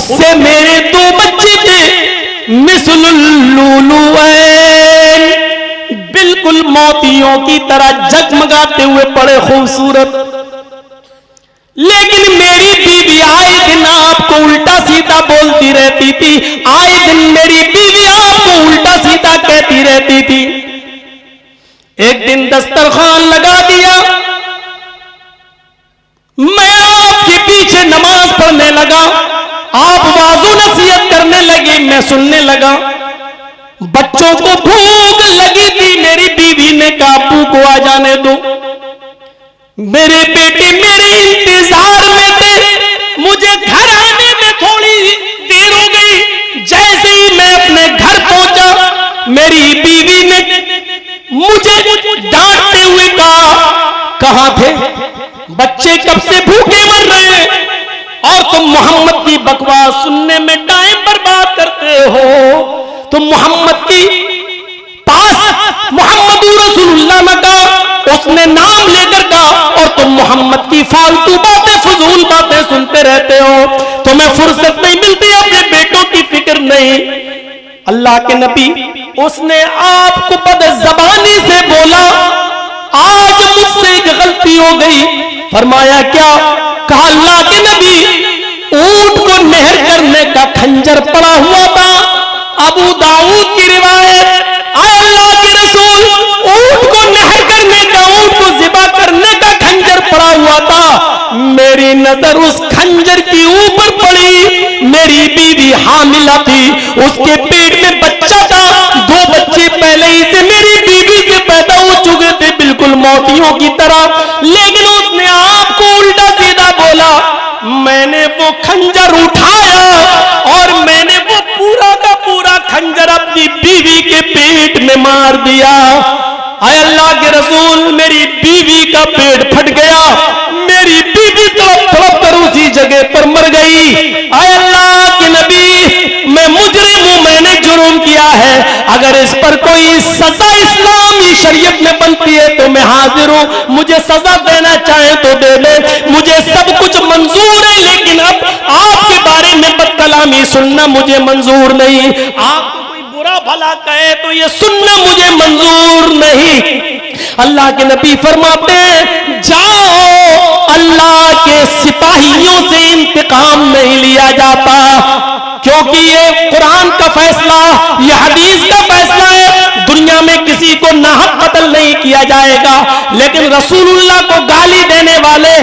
उससे मेरे 2 बच्चे थे मिसलुल्लुलुऐन, बिल्कुल मोतियों की तरह जगमगाते हुए बड़े खूबसूरत। लेकिन मेरी बीवी आए दिन आपको उल्टा सीधा बोलती रहती थी, आए दिन मेरी बीवी आपको उल्टा सीधा कहती रहती थी। एक दिन दस्तरखान लगा दिया, मैं आपके पीछे नमाज पढ़ने लगा, आप वाज़ो नसीहत करने लगे, मैं सुनने लगा। बच्चों को भूख लगी थी, मेरी बीवी ने कहा अब्बू को आ जाने दो। मेरे बेटे मेरे इंतजार में थे, मुझे घर आने में थोड़ी देर हो गई। जैसे ही मैं अपने घर पहुंचा, मेरी बीवी ने मुझे डांटते हुए कहा, कहां थे बच्चे, कब से भूखे मर रहे हैं और तुम मोहम्मद की बकवास सुनने में टाइम बर्बाद करते हो। तुम मोहम्मद की पास मोहम्मद रसूलुल्लाह ने कहा, उसने नाम लेकर कहा, और तुम मोहम्मद की फालतू बातें फजूल बातें सुनते रहते हो। तुम्हें फुर्सत नहीं मिलती, अपने बेटों की फिक्र नहीं। अल्लाह के नबी, उसने आपको बदज़बानी से बोला, आज मुझसे एक गलती हो गई। फरमाया क्या? कहा अल्लाह के नबी, ऊंट को नहर करने का खंजर पड़ा हुआ था। अबू दाऊद की रिवायत, आए अल्लाह के रसूल, ऊंट को नहर करने का, ऊंट को ज़िबा करने का खंजर पड़ा हुआ था। मेरी नजर उस खंजर की ऊपर पड़ी, मेरी बीवी हामिला थी, उसके पेट में बच्चा था, 2 बच्चे पहले ही से मेरी बीवी से पैदा हो चुके थे, बिल्कुल मोतियों की तरह। लेकिन उसने आपको उल्टा सीधा बोला। मैंने वो खंजर उठाया और मैंने वो पूरा का पूरा खंजर अपनी बीवी के पेट में मार दिया। आय अल्लाह के रसूल, मेरी बीवी का पेट फट गया, मेरी बीवी तड़प तड़प कर उसी जगह पर मर गई। आय अल्लाह के नबी, मैं मुजरिम हूं, मैंने जुर्म किया है। अगर इस पर कोई सजा इस्लामी शरीयत में बनती है तो मैं हाजिर हूं, मुझे सजा देना चाहे तो दे दे, मुझे सब कुछ मंजूर है। लेकिन अब आपके बारे में बदकलामी सुनना मुझे मंजूर नहीं। आपको कोई बुरा भला कहे तो ये सुनना मुझे मंजूर नहीं। अल्लाह के नबी फरमाते हैं, जाओ, अल्लाह के सिपाहियों से इंतकाम नहीं लिया जाता, क्योंकि ये कुरान का फैसला, ये हदीस का फैसला है। दुनिया में किसी को नाहक कत्ल नहीं किया जाएगा, लेकिन रसूलुल्लाह को गाली देने वाले